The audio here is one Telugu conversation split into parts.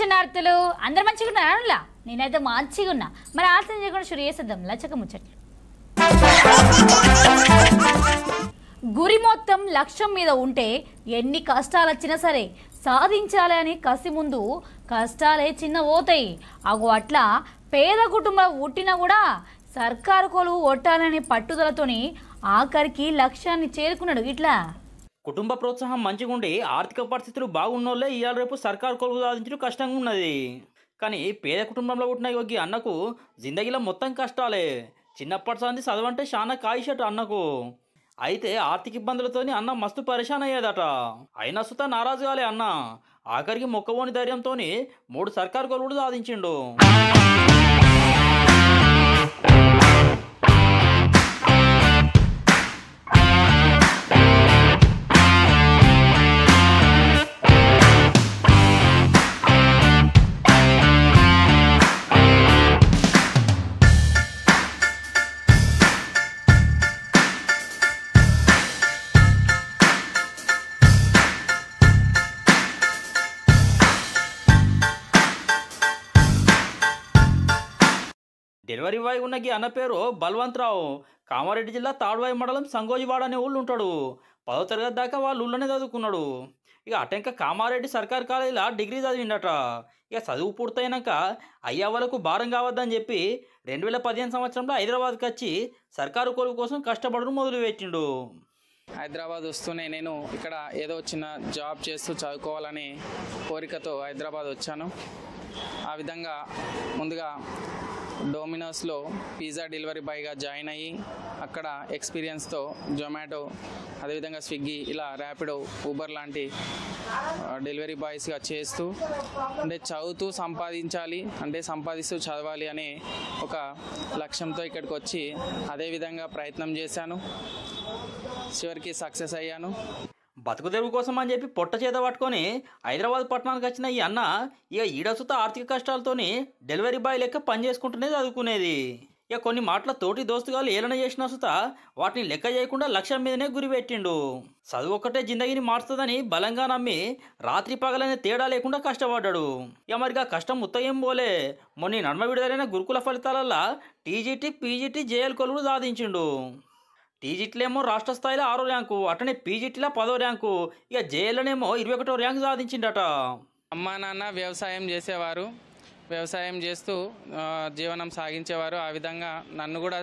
దర్శనార్థులు అందరు మంచిగా ఉన్నారా? నేనైతే మంచిగా ఉన్నా. మరి ఆలస్యం చేయకుండా షురు చేసేద్దాం లచ్చక ముచ్చట్లు. గురి మొత్తం లక్ష్యం మీద ఉంటే ఎన్ని కష్టాలు వచ్చినా సరే సాధించాలి అని కసి ముందు కష్టాలే చిన్న పోతాయి. అగో అట్లా పేద కుటుంబం పుట్టినా కూడా సర్కారు కొలువు కొట్టాలనే పట్టుదలతోని ఆఖరికి లక్ష్యాన్ని చేరుకున్నాడు. ఇట్లా కుటుంబ ప్రోత్సాహం మంచిగుండి ఆర్థిక పరిస్థితులు బాగున్నోళ్ళే ఇవాళ రేపు సర్కారు కొలువు సాధించడం కష్టంగా ఉన్నది. కానీ పేద కుటుంబంలో పుట్టిన యోగి అన్నకు జిందగీలో మొత్తం కష్టాలే. చిన్నప్పటి సంది చదవంటే చాలా కాయిషట అన్నకు. అయితే ఆర్థిక ఇబ్బందులతోని అన్న మస్తు పరేషాన్ అయ్యేదట. అయినా సుత నారాజు కాలే అన్న. ఆఖరికి మొక్కవోని ధైర్యంతోని 3 సర్కారు కొలువులు సాధించిండు. డెలివరీ బాయ్ ఉన్నకి అన్న పేరు బల్వంతరావు. కామారెడ్డి జిల్లా తాడ్వాయి మండలం సంగోజివాడ అనే ఊళ్ళు ఉంటాడు. 10వ తరగతి దాకా వాళ్ళ ఊళ్ళోనే చదువుకున్నాడు. ఇక అటెంక కామారెడ్డి సర్కార్ కాలేజీలో డిగ్రీ చదివిండట. ఇక చదువు పూర్తయినాక అయ్యా వాళ్ళకు భారం కావద్దని చెప్పి 2015 సంవత్సరంలో హైదరాబాద్కి వచ్చి సర్కారు కొలువు కోసం కష్టపడడం మొదలుపెట్టిండు. హైదరాబాద్ వస్తూనే నేను ఇక్కడ ఏదో చిన్న జాబ్ చేస్తూ చదువుకోవాలనే కోరికతో హైదరాబాద్ వచ్చాను. ఆ విధంగా ముందుగా డొమినోస్లో పిజ్జా డెలివరీ బాయ్గా జాయిన్ అయ్యి అక్కడ ఎక్స్పీరియన్స్తో జొమాటో, అదేవిధంగా స్విగ్గీ, ఇలా ర్యాపిడో, ఊబర్ లాంటి డెలివరీ బాయ్స్గా చేస్తూ అంటే చదువుతూ సంపాదించాలి, అంటే సంపాదిస్తూ చదవాలి అనే ఒక లక్ష్యంతో ఇక్కడికి వచ్చి అదేవిధంగా ప్రయత్నం చేశాను. చివరికి సక్సెస్ అయ్యాను. బతుకు తెరువు కోసం అని చెప్పి పొట్ట చేత పట్టుకొని హైదరాబాద్ పట్టణానికి వచ్చిన ఈ అన్న ఇక ఈడసుత ఆర్థిక కష్టాలతోని డెలివరీ బాయ్ లెక్క పని చేసుకుంటూనే చదువుకునేది. ఇక కొన్ని మాటల తోటి దోస్తుగాలు ఏలన చేసిన సుత వాటిని లెక్క చేయకుండా లక్ష్యం మీదనే గురి పెట్టిండు. చదువు ఒక్కటే జిందగీని మార్చుతుందని బలంగా నమ్మి రాత్రి పగలనే తేడా లేకుండా కష్టపడ్డాడు. ఇక మరిగా కష్టం ముత్తయేం పోలే. మొన్న నడమ విడుదలైన గురుకుల ఫలితాలల్లా టీజీటీ, పీజీటీ, జేఎల్ కొలువులు సాధించిండు. టీజీటీలేమో రాష్ట్ర స్థాయిలో 6వ ర్యాంకు, అట్టనే పీజీటీలో 10వ ర్యాంకు, ఇక జేఎల్లోనేమో 21వ ర్యాంకు సాధించిండట. అమ్మా నాన్న వ్యవసాయం చేసేవారు, వ్యవసాయం చేస్తూ జీవనం సాగించేవారు. ఆ విధంగా నన్ను కూడా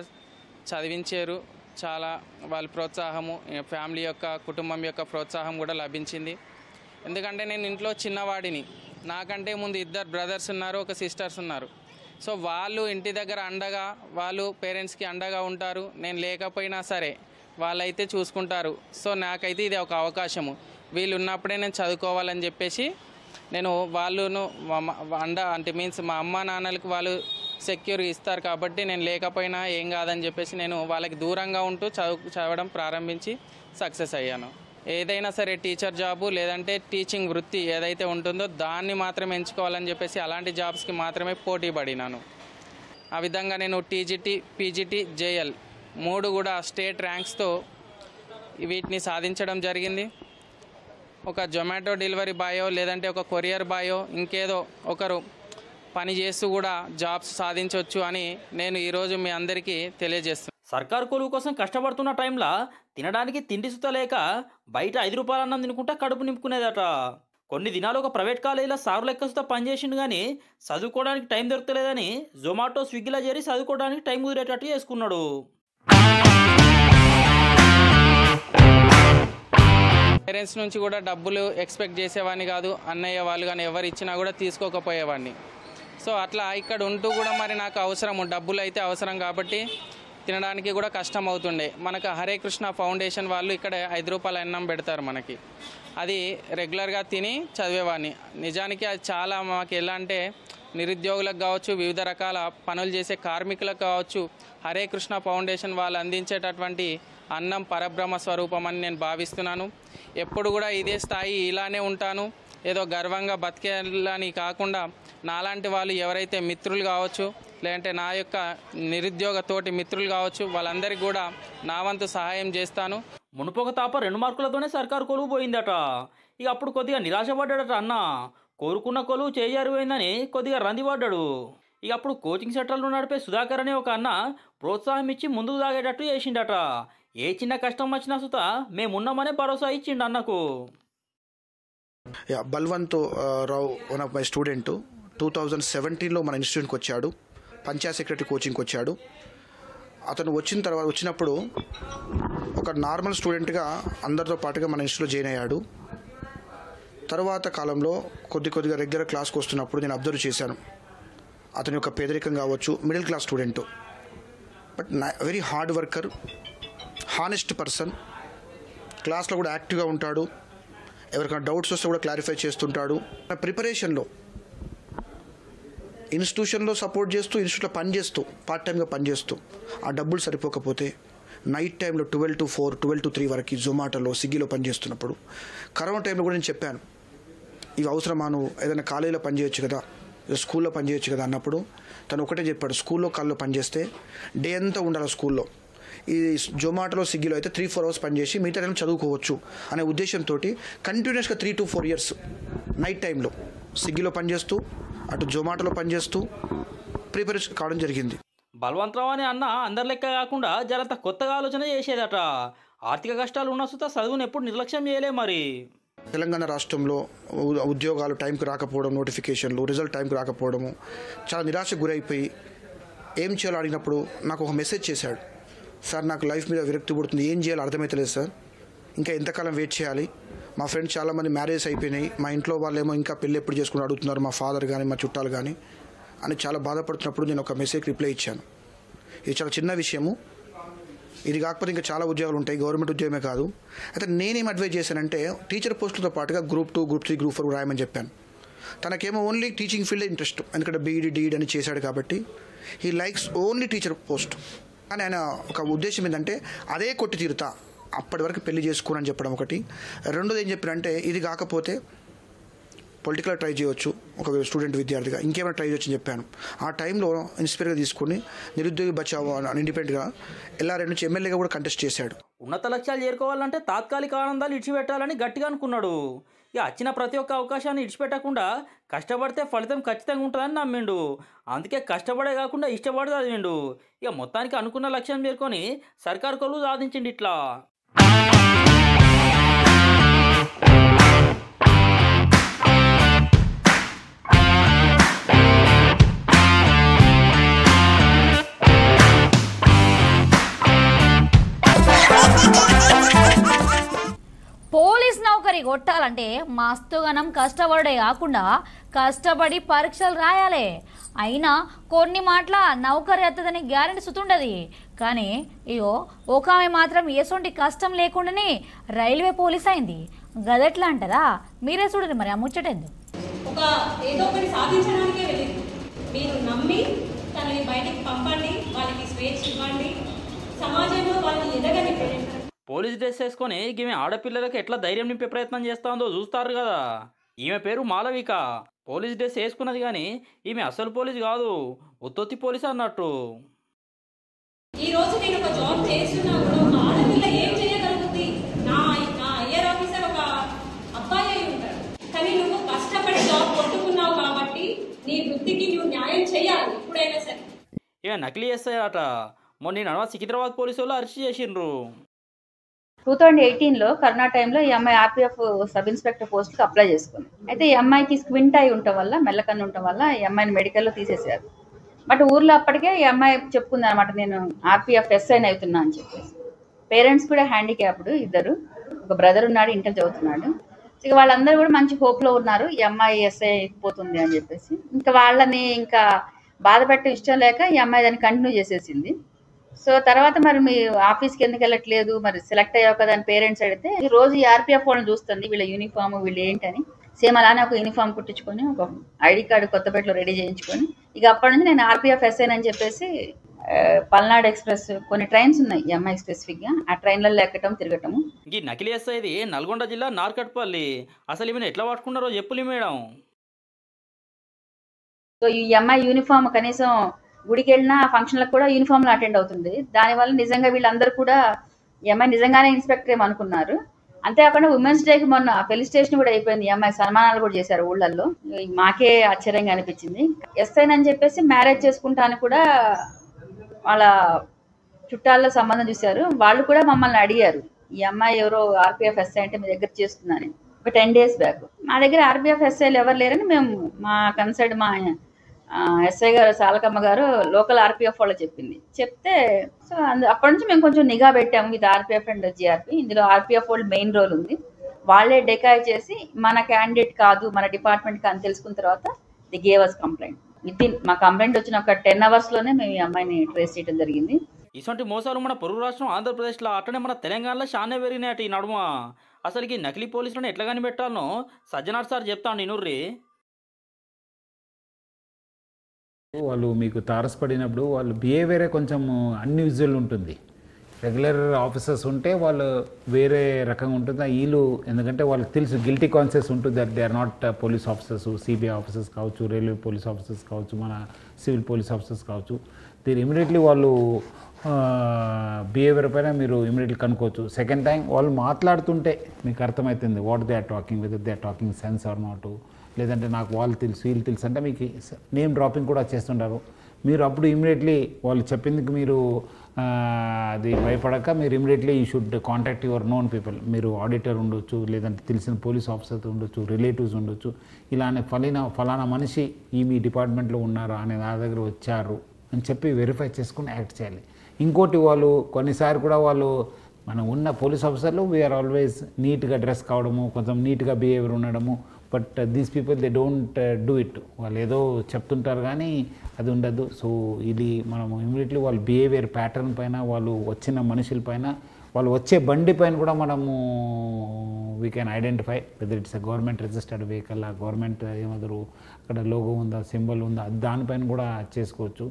చదివించారు. చాలా వాళ్ళ ప్రోత్సాహము, ఫ్యామిలీ యొక్క, కుటుంబం యొక్క ప్రోత్సాహం కూడా లభించింది. ఎందుకంటే నేను ఇంట్లో చిన్నవాడిని. నాకంటే ముందు 2 బ్రదర్స్ ఉన్నారు, 1 సిస్టర్స్ ఉన్నారు. సో వాళ్ళు ఇంటి దగ్గర అండగా, వాళ్ళు పేరెంట్స్కి అండగా ఉంటారు. నేను లేకపోయినా సరే వాళ్ళైతే చూసుకుంటారు. సో నాకైతే ఇది ఒక అవకాశము. వీళ్ళు ఉన్నప్పుడే నేను చదువుకోవాలని చెప్పేసి నేను వాళ్ళను అండ అంటే మీన్స్ మా అమ్మ నాన్నలకు వాళ్ళు సెక్యూర్ ఇస్తారు కాబట్టి నేను లేకపోయినా ఏం కాదని చెప్పేసి నేను వాళ్ళకి దూరంగా ఉంటూ చదవడం ప్రారంభించి సక్సెస్ అయ్యాను. ఏదైనా సరే టీచర్ జాబు లేదంటే టీచింగ్ వృత్తి ఏదైతే ఉంటుందో దాన్ని మాత్రమే ఎంచుకోవాలని చెప్పేసి అలాంటి జాబ్స్కి మాత్రమే పోటీ పడినాను. ఆ విధంగా నేను టీజీటీ, పీజీటీ, జేఎల్ 3 కూడా స్టేట్ ర్యాంక్స్తో వీటిని సాధించడం జరిగింది. ఒక జొమాటో డెలివరీ బాయో లేదంటే ఒక కొరియర్ బాయో ఇంకేదో ఒకరు పని చేస్తూ కూడా జాబ్స్ సాధించవచ్చు అని నేను ఈరోజు మీ అందరికీ తెలియజేస్తున్నాను. సర్కారు కొలువు కోసం కష్టపడుతున్న టైంలో తినడానికి తిండి సుత లేక బయట 5 రూపాయల అన్నం తినుకుంటా కడుపు నింపుకునేదట. కొన్ని దినాలు ఒక ప్రైవేట్ కాలేజీలో సారు లెక్క సుత పనిచేసిండు కానీ చదువుకోవడానికి టైం దొరకలేదని జొమాటో, స్విగ్గీలో చేరి చదువుకోవడానికి టైం కుదిరేటట్టు చేసుకున్నాడు. పేరెంట్స్ నుంచి కూడా డబ్బులు ఎక్స్పెక్ట్ చేసేవాడిని కాదు. అన్నయ్య వాళ్ళు కానీ ఎవరు ఇచ్చినా కూడా తీసుకోకపోయేవాడిని. సో అట్లా ఇక్కడ ఉంటూ కూడా మరి నాకు అవసరము, డబ్బులు అయితే అవసరం కాబట్టి తినడానికి కూడా కష్టం అవుతుండే. మనకు హరే కృష్ణ ఫౌండేషన్ వాళ్ళు ఇక్కడ 5 రూపాయల అన్నం పెడతారు మనకి. అది రెగ్యులర్గా తిని చదివేవాడిని. నిజానికి అది చాలా మాకు ఎలా అంటే నిరుద్యోగులకు కావచ్చు, వివిధ రకాల పనులు చేసే కార్మికులకు కావచ్చు, హరే కృష్ణ ఫౌండేషన్ వాళ్ళు అందించేటటువంటి అన్నం పరబ్రహ్మ స్వరూపం అని నేను భావిస్తున్నాను. ఎప్పుడు కూడా ఇదే స్థాయి ఇలానే ఉంటాను. ఏదో గర్వంగా బతికేయాలని కాకుండా నాలాంటి వాళ్ళు ఎవరైతే మిత్రులు కావచ్చు లేదంటే నా యొక్క నిరుద్యోగ తోటి మిత్రులు కావచ్చు వాళ్ళందరికీ కూడా నా వంతు సహాయం చేస్తాను. మునుపొక తాప 2 మార్కులతోనే సర్కారు కొలువు పోయిందట. ఇక అప్పుడు కొద్దిగా నిరాశపడ్డాడట అన్న. కోరుకున్న కొలువు చేజారిపోయిందని కొద్దిగా రందిపడ్డాడు. ఇక అప్పుడు కోచింగ్ సెంటర్లు నడిపే సుధాకర్ అనే ఒక అన్న ప్రోత్సాహం ఇచ్చి ముందుకు సాగేటట్టు చేసిండట. ఏ చిన్న కష్టం వచ్చినా సుత మేమున్నామనే భరోసా ఇచ్చిండు అన్నకు. బల్వంత్ రావు వన్ ఆఫ్ మై స్టూడెంట్ 2017లో మన ఇన్స్టిట్యూట్కి వచ్చాడు. పంచాయత్ సెక్రటరీ కోచింగ్కి వచ్చాడు. అతను వచ్చినప్పుడు ఒక నార్మల్ స్టూడెంట్గా అందరితో పాటుగా మన ఇన్స్టిట్యూట్లో జాయిన్ అయ్యాడు. తర్వాత కాలంలో కొద్దిగా రెగ్యులర్ క్లాస్కి వస్తున్నప్పుడు నేను అబ్జర్వ్ చేశాను. అతని యొక్క పేదరికం కావచ్చు, middle class student, but very hard worker, honest person. క్లాస్లో కూడా యాక్టివ్గా ఉంటాడు. ఎవరికైనా డౌట్స్ వస్తే కూడా క్లారిఫై చేస్తుంటాడు. ప్రిపరేషన్లో ఇన్స్టిట్యూషన్లో సపోర్ట్ చేస్తూ, ఇన్స్టిట్యూట్లో పనిచేస్తూ, పార్ట్ టైంగా పనిచేస్తూ, ఆ డబ్బులు సరిపోకపోతే నైట్ టైంలో 12 to 4, 12 to 3 వరకు జొమాటోలో, స్విగ్గీలో పనిచేస్తున్నప్పుడు, కరోనా టైంలో కూడా నేను చెప్పాను, ఇవి అవసరమా, నువ్వు ఏదైనా కాలేజీలో పనిచేయచ్చు కదా, స్కూల్లో పనిచేయచ్చు కదా అన్నప్పుడు తను ఒకటే చెప్పాడు, స్కూల్లో కాలేజీలో పనిచేస్తే డే అంతా ఉండాలి స్కూల్లో, ఈ జొమాటోలో, స్విగ్గీలో అయితే 3-4 hours పనిచేసి మిగతా టైం చదువుకోవచ్చు అనే ఉద్దేశంతో కంటిన్యూస్గా 3 to 4 years నైట్ టైంలో స్విగ్గీలో పనిచేస్తూ, అటు జొమాటోలో పనిచేస్తూ ప్రిపరేషన్ కావడం జరిగింది. బల్వంతరావు అనే అన్న అందరి లెక్క కాకుండా జరంత కొత్తగా ఆలోచన చేసేదట. ఆర్థిక కష్టాలు ఉన్న సుత చదువును ఎప్పుడు నిర్లక్ష్యం చేయలే. మరి తెలంగాణ రాష్ట్రంలో ఉద్యోగాలు టైంకి రాకపోవడం, నోటిఫికేషన్లు, రిజల్ట్ టైంకి రాకపోవడము, చాలా నిరాశకు గురైపోయి ఏం చేయాలో అడిగినప్పుడు నాకు ఒక మెసేజ్ చేశాడు. సార్, నాకు లైఫ్ మీద విరక్తి పుడుతుంది, ఏం చేయాలో అర్థమవుతలేదు సార్, ఇంకా ఎంతకాలం వెయిట్ చేయాలి, మా ఫ్రెండ్స్ చాలామంది మ్యారేజ్ అయిపోయినాయి, మా ఇంట్లో వాళ్ళేమో ఇంకా పెళ్ళి ఎప్పుడు చేసుకుని అడుగుతున్నారు, మా ఫాదర్ కానీ మా చుట్టాలు కానీ అని చాలా బాధపడుతున్నప్పుడు నేను ఒక మెసేజ్ రిప్లై ఇచ్చాను. ఇది చాలా చిన్న విషయము, ఇది కాకపోతే ఇంకా చాలా ఉద్యోగాలు ఉంటాయి, గవర్నమెంట్ ఉద్యోగమే కాదు. అయితే నేనేం అడ్వైజ్ చేశానంటే టీచర్ పోస్టులతో పాటుగా Group 2, Group 3, Group 4 రాయమని చెప్పాను. తనకేమో ఓన్లీ టీచింగ్ ఫీల్డ్ ఇంట్రెస్ట్, ఎందుకంటే బీఈడి డీఈడి అని చేశాడు కాబట్టి he likes only teacher post. కానీ ఆయన ఒక ఉద్దేశం ఏంటంటే అదే కొట్టి తీరుతా, అప్పటి వరకు పెళ్లి చేసుకోనని చెప్పడం ఒకటి. రెండోది ఏం చెప్పారంటే ఇది కాకపోతే పొలిటికల్ ట్రై చేయవచ్చు, ఒక స్టూడెంట్ విద్యార్థిగా ఇంకేమైనా ట్రై చేయొచ్చు అని చెప్పాను. ఆ టైంలో ఇన్స్పైర్గా తీసుకుని నిరుద్యోగి బచావో ఇండిపెండెంట్గా ఎల్ఆర్ఐ నుంచి ఎమ్మెల్యేగా కూడా కంటెస్ట్ చేశాడు. ఉన్నత లక్ష్యాలు చేరుకోవాలంటే తాత్కాలిక ఆనందాలు ఇడిచిపెట్టాలని గట్టిగా అనుకున్నాడు. ఇక వచ్చిన ప్రతి ఒక్క అవకాశాన్ని ఇడిచిపెట్టకుండా కష్టపడితే ఫలితం ఖచ్చితంగా ఉంటుందని నమ్మిండు. అందుకే కష్టపడే కాకుండా ఇష్టపడి చదివిండు. ఇక మొత్తానికి అనుకున్న లక్ష్యం చేరుకొని సర్కారు కొలువు సాధించిండు. ఇట్లా పోలీస్ నౌకరీ కొట్టాలంటే మస్తుగనం కష్టపడే కాకుండా కష్టపడి పరీక్షలు రాయాలి. అయినా కొన్ని మాటల నౌకరీ వస్తుందని గ్యారెంటీ సుతుండది. కానీ ఇగో ఒక ఆమె మాత్రం ఎసొంటి కష్టం లేకుండానే రైల్వే పోలీస్ అయింది. గదెట్లా అంటారా? మీరే చూడండి మరి ఆ ముచ్చటేందు. ఒక ఏదో ఒకటి సాధించడానికే వెళ్ళింది. మీరు నమ్మి తనని బయటికి పంపండి, వాళ్ళకి స్వేచ్ఛ ఇవ్వండి, సమాజంలో వాళ్ళని ఎదగని. పోలీస్ డ్రెస్ వేసుకొని ఈమె ఆడపిల్లలకు ఎట్లా ధైర్యం నింపే ప్రయత్నం చేస్తుందో చూస్తారు కదా. ఈమె పేరు మాలవిక. పోలీస్ డ్రెస్ వేసుకున్నది కానీ ఈమె అసలు పోలీస్ కాదు, ఉత్తొత్తి పోలీస్ అన్నట్టు. ఈ రోజు నేను ఒక జాబ్ చేస్తున్నా కూడా ఒక ఆడపిల్ల ఏం చేయగలుగుతుంది? నా ఐఆర్ ఆఫీసర్ ఒక అబ్బాయి అయి ఉంటాడు, కానీ నువ్వు కష్టపడి జాబ్ కొట్టుకున్నావు కాబట్టి నీ వృత్తికి నువ్వు న్యాయం చేయాలి ఇప్పుడైనా సరే. ఈమె నకిలీ చేస్తాయట. మొన్న నడవ సికింద్రాబాద్ పోలీసు వాళ్ళు అరెస్ట్ చేసిండ్రు. 2018లో కరోనా టైంలో ఈ అమ్మాయి ఆర్పిఎఫ్ సబ్ ఇన్స్పెక్టర్ పోస్ట్కి అప్లై చేసుకుంది. అయితే ఈ అమ్మాయికి స్క్వింట్ అయి ఉండటం వల్ల, మెల్లకన్ను ఉండటం వల్ల ఈ అమ్మాయిని మెడికల్లో తీసేసారు. బట్ ఊర్లో అప్పటికే ఈ అమ్మాయి చెప్పుకుంది అనమాట, నేను ఆర్పిఎఫ్ ఎస్ఐని అవుతున్నా అని చెప్పేసి. పేరెంట్స్ కూడా హ్యాండిక్యాప్డ్, ఇద్దరు, ఒక బ్రదర్ ఉన్నాడు, ఇంటర్ చదువుతున్నాడు. ఇక వాళ్ళందరూ కూడా మంచి హోప్లో ఉన్నారు, ఈ అమ్మాయి ఎస్ఐ అయిపోతుంది అని చెప్పేసి. ఇంకా వాళ్ళని ఇంకా బాధ పెట్టడం ఇష్టం లేక ఈ అమ్మాయి దాన్ని కంటిన్యూ చేసేసింది. సో తర్వాత మరి మీ ఆఫీస్కి ఎందుకు వెళ్ళట్లేదు, మరి సెలెక్ట్ అయ్యావు కదా అని పేరెంట్స్ అడిగితే, ఈ రోజు ఈ ఆర్పిఎఫ్ వాళ్ళని చూస్తుంది, వీళ్ళ యూనిఫామ్ వీళ్ళు ఏంటని సేమ్ అలానే ఒక యూనిఫామ్ కుట్టించుకొని ఒక ఐడి కార్డు కొత్తపేటలో రెడీ చేయించుకొని ఇక అప్పటి నుంచి నేను ఆర్పిఎఫ్ ఎస్ఐన్ అని చెప్పేసి పల్నాడు ఎక్స్ప్రెస్ కొన్ని ట్రైన్స్ ఉన్నాయి ఈ అమ్మాయి స్పెసిఫిక్గా, ఆ ట్రైన్లలో ఎక్కటం తిరగటము. ఈ నకిలీ ఎస్ఐది నల్గొండ జిల్లా నార్కట్పల్లి. అసలు ఈమెను ఎట్లా పట్టుకున్నారో చెప్పులి మేడం. సో ఈ అమ్మాయి యూనిఫామ్ కనీసం గుడికి వెళ్ళినా ఫంక్షన్లకు కూడా యూనిఫామ్లో అటెండ్ అవుతుంది. దానివల్ల నిజంగా వీళ్ళందరూ కూడా ఈ అమ్మాయి నిజంగానే ఇన్స్పెక్టర్ ఏమనుకున్నారు. అంతేకాకుండా ఉమెన్స్ డేకి మొన్న ఫెలిసిటేషన్ కూడా అయిపోయింది. ఈ అమ్మాయి సన్మానాలు కూడా చేశారు ఊళ్ళల్లో. మాకే ఆశ్చర్యంగా అనిపించింది. ఎస్ఐ అని చెప్పేసి మ్యారేజ్ చేసుకుంటాను కూడా వాళ్ళ చుట్టాల్లో సంబంధం చూశారు. వాళ్ళు కూడా మమ్మల్ని అడిగారు, ఈ అమ్మాయి ఎవరో ఆర్పిఎఫ్ ఎస్ఐ అంటే మీ దగ్గర చేస్తున్నాను ఒక 10 days బ్యాక్. మా దగ్గర ఆర్పిఎఫ్ ఎస్ఐలు ఎవరు లేరని మేము మా కన్సల్ట్ మా ఎస్ఐ గారు సాలకమ్మ గారు లోకల్ ఆర్పిఎఫ్ వాళ్ళు చెప్తే సో అప్పటి నుంచి మేము కొంచెం నిఘా పెట్టాము విత్ ఆర్పిఎఫ్ అండ్ జిఆర్పి. ఇందులో ఆర్పిఎఫ్ వాళ్ళు మెయిన్ రోల్ ఉంది. వాళ్ళే డెకాయ్ చేసి మన క్యాండిడేట్ కాదు మన డిపార్ట్మెంట్ అని తెలుసుకున్న తర్వాత ది గేవ్ అస్ కంప్లైంట్. మా కంప్లైంట్ వచ్చిన ఒక 10 hours లోనే మేము ఈ అమ్మాయిని ట్రేస్ చేయడం జరిగింది. ఇటువంటి మోసాలు మన పొరుగు రాష్ట్రం ఆంధ్రప్రదేశ్లో అట్లనే మన తెలంగాణలో చాలా పెరిగినాయి ఈ నడుమ. అసలుకి నకిలీ పోలీసులను ఎట్లా కనిపెట్టాలనో సజ్జనార్ సార్ చెప్తాను ఇనుర్రి. వాళ్ళు మీకు తారసపడినప్పుడు వాళ్ళు బిహేవియరే కొంచెం అన్యూజువల్ ఉంటుంది. రెగ్యులర్ ఆఫీసర్స్ ఉంటే వాళ్ళు వేరే రకంగా ఉంటుంది. వీళ్ళు ఎందుకంటే వాళ్ళకి తెలుసు గిల్టీ కాన్షియస్ ఉంటుంది that they are not police officers, CBI officers కావచ్చు, రైల్వే పోలీస్ ఆఫీసర్స్ కావచ్చు, మన సివిల్ పోలీస్ ఆఫీసర్స్ కావచ్చు. దీని ఇమీడియట్లీ వాళ్ళు బిహేవియర్ పైన మీరు ఇమీడియట్లీ కనుక్కోవచ్చు. సెకండ్ టైం వాళ్ళు మాట్లాడుతుంటే మీకు అర్థమవుతుంది what they are talking, whether they are talking sense or not. లేదంటే నాకు వాళ్ళు తెలుసు వీళ్ళు తెలుసు అంటే మీకు నేమ్ డ్రాపింగ్ కూడా చేస్తుంటారు. మీరు అప్పుడు ఇమీడియట్లీ వాళ్ళు చెప్పిందుకు మీరు అది భయపడక మీరు immediately you should contact your known people. మీరు ఆడిటర్ ఉండొచ్చు, లేదంటే తెలిసిన పోలీస్ ఆఫీసర్ ఉండొచ్చు, రిలేటివ్స్ ఉండొచ్చు. ఇలానే ఫలానా మనిషి ఈ మీ డిపార్ట్మెంట్లో ఉన్నారా అనే నా దగ్గర వచ్చారు అని చెప్పి వెరిఫై చేసుకుని యాక్ట్ చేయాలి. ఇంకోటి వాళ్ళు కొన్నిసార్లు కూడా వాళ్ళు మనం ఉన్న పోలీస్ ఆఫీసర్లు వీఆర్ ఆల్వేస్ నీట్గా డ్రెస్ కావడము, కొంచెం నీట్గా బిహేవియర్ ఉండడము. But these people they don't do it. వాళ్ళు ఏదో చెప్తుంటారు కానీ అది ఉండదు. సో ఇది మనము ఇమీడియట్లీ వాళ్ళ బిహేవియర్ ప్యాటర్న్ పైన, వాళ్ళు వచ్చిన మనుషుల పైన, వాళ్ళు వచ్చే బండి పైన కూడా మనము we can identify whether it's a government registered vehicle, ఆ గవర్నమెంట్ ఏమంటారు అక్కడ లోగో ఉందా, సింబల్ ఉందా, దానిపైన కూడా చేసుకోవచ్చు.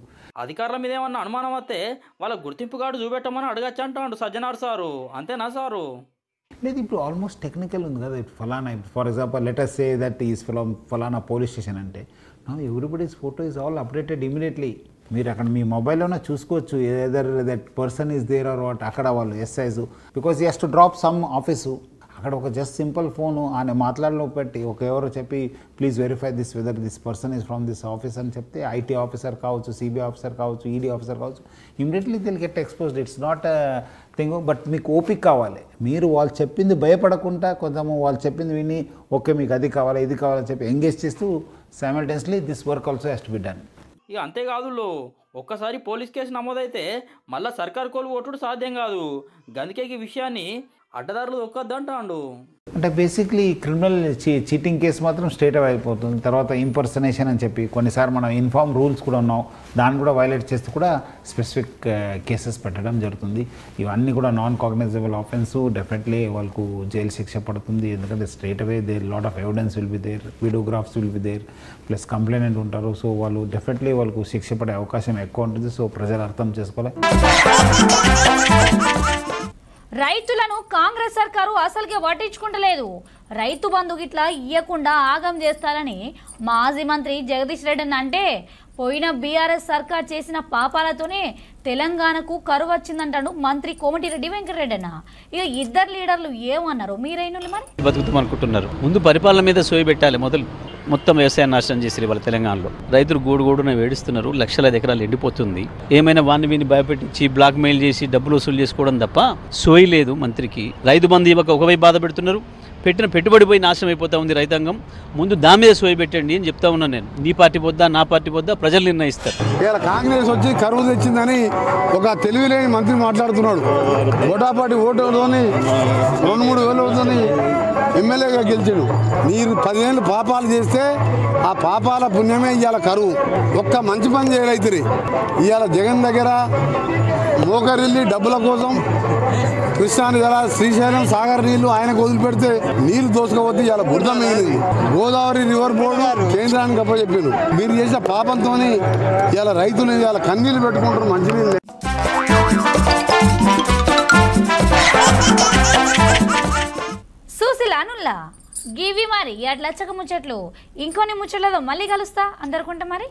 అధికారుల మీద ఏమన్నా అనుమానం వస్తే వాళ్ళ గుర్తింపు కార్డు చూపెట్టమని అడగచ్చు అంటాడు సజ్జనార్ సారు. అంతేనా సారు? లేదు, ఇప్పుడు ఆల్మోస్ట్ టెక్నికల్ ఉంది కదా. ఫలానా for example letters say that is ఫలానా పోలీస్ స్టేషన్ అంటే now everybody's photo is all updated immediately. మీరు అక్కడ మీ మొబైల్లోనే చూసుకోవచ్చు either that person is there or what. అక్కడ వాళ్ళు SIs because you has to drop some office, అక్కడ ఒక జస్ట్ సింపుల్ ఫోను ఆయన మాట్లాడలో పెట్టి ఒక ఎవరో చెప్పి please verify this whether this person is from this office అని చెప్తే ఐటీ ఆఫీసర్ కావచ్చు, సిబిఐ ఆఫీసర్ కావచ్చు, ఈడీ ఆఫీసర్ కావచ్చు, immediately they'll get exposed. It's not thing. But మీకు ఓపిక కావాలి. మీరు వాళ్ళు చెప్పింది భయపడకుండా కొంచెము వాళ్ళు చెప్పింది విని ఓకే మీకు అది కావాలి ఇది కావాలని చెప్పి ఎంగేజ్ చేస్తూ simultaneously this work also has to be done. ఇక అంతేకాదు, ఒక్కసారి పోలీస్ కేసు నమోదైతే మళ్ళీ సర్కారు కోలు కొట్టుడు సాధ్యం కాదు. గందుకే ఈ విషయాన్ని అడ్డదారులు దొక్కద్దంటాడు. అంటే బేసిక్లీ క్రిమినల్ చీటింగ్ కేసు మాత్రం స్ట్రేట్ అవే అయిపోతుంది. తర్వాత ఇంపర్సనేషన్ అని చెప్పి కొన్నిసార్లు మనం ఇన్ఫార్మ్ రూల్స్ కూడా ఉన్నాం, దాన్ని కూడా వైలేట్ చేస్తూ కూడా స్పెసిఫిక్ కేసెస్ పెట్టడం జరుగుతుంది. ఇవన్నీ కూడా నాన్ కాగ్నైజబుల్ ఆఫెన్స్. డెఫినెట్లీ వాళ్ళకు జైలు శిక్ష పడుతుంది. ఎందుకంటే straight away there lot of evidence will be there, videographs will be there, plus complainant ఉంటారు. సో వాళ్ళు డెఫినెట్లీ వాళ్ళకు శిక్ష పడే అవకాశం ఎక్కువ ఉంటుంది. సో ప్రజలు అర్థం చేసుకోవాలి. రైతులను కాంగ్రెస్ సర్కారు అసలుకే పట్టించుకుంటలేదు. రైతు బంధు గిట్లా ఇయ్యకుండా ఆగం చేస్తారని మాజీ మంత్రి జగదీష్ రెడ్డి అంటే పోయిన బీఆర్ఎస్ సర్కార్ చేసిన పాపాలతోనే తెలంగాణకు కరువు వచ్చిందంటాడు మంత్రి కోమటిరెడ్డి వెంకటరెడ్డి అన్న. ఇక ఇద్దరు లీడర్లు ఏమన్నారు మీరైన మరి బతుకుతాం అనుకుంటున్నారు. ముందు పరిపాలన మీద సోయి పెట్టాలి. మొత్తం వ్యవసాయం నాశనం చేసి వాళ్ళ తెలంగాణలో రైతులు గూడుగూడున వేడిస్తున్నారు. లక్షల ఎకరాలు ఎండిపోతుంది. ఏమైనా వాడిని వీని భయపెట్టించి బ్లాక్ మెయిల్ చేసి డబ్బులు వసూలు చేసుకోవడం తప్ప సోయి లేదు మంత్రికి. రైతు బంధు ఇవ్వక ఒకవైపు బాధ పెడుతున్నారు, పెట్టిన పెట్టుబడి పోయి నాశనం అయిపోతా ఉంది రైతాంగం. ముందు దాని మీద సోయి పెట్టండి అని చెప్తా ఉన్నాను నేను. నీ పార్టీ పోద్దా నా పార్టీ పోద్దా ప్రజలు నిర్ణయిస్తారు. ఇలా కాంగ్రెస్ వచ్చి కరువు తెచ్చిందని ఒక తెలివిలేని మంత్రి మాట్లాడుతున్నాడు. ఓటాపాటి ఓటుతోని 2-3 వేలతోని ఎమ్మెల్యేగా గెలిచాడు. మీరు 10 ఏళ్ళు పాపాలు చేస్తే ఆ పాపాల పుణ్యమే ఇవాళ కరువు. ఒక్క మంచి పని చేయరైతే ఇవాళ జగన్ దగ్గర మోకరిల్లి డబ్బుల కోసం కృష్ణాని జల శ్రీశైలం సాగర్ నీళ్లు ఆయనకు వదిలిపెడితే నీళ్లు దోసుకోవద్దు. ఇవాళ బురద మిగిలింది. గోదావరి రివర్ బోర్డు కేంద్రానికి అప్పచెప్పారు. మీరు చేసిన పాపంతో ఇవాళ రైతులు ఇవాళ కన్నీళ్లు పెట్టుకుంటారు. మంచినీళ్ళు చూసిలానుల్లా గివి మరి అట్లచ్చక ముచ్చట్లు. ఇంకొన్ని ముచ్చట్లతో మళ్ళీ కలుస్తా. అందరుకుంటా మరి.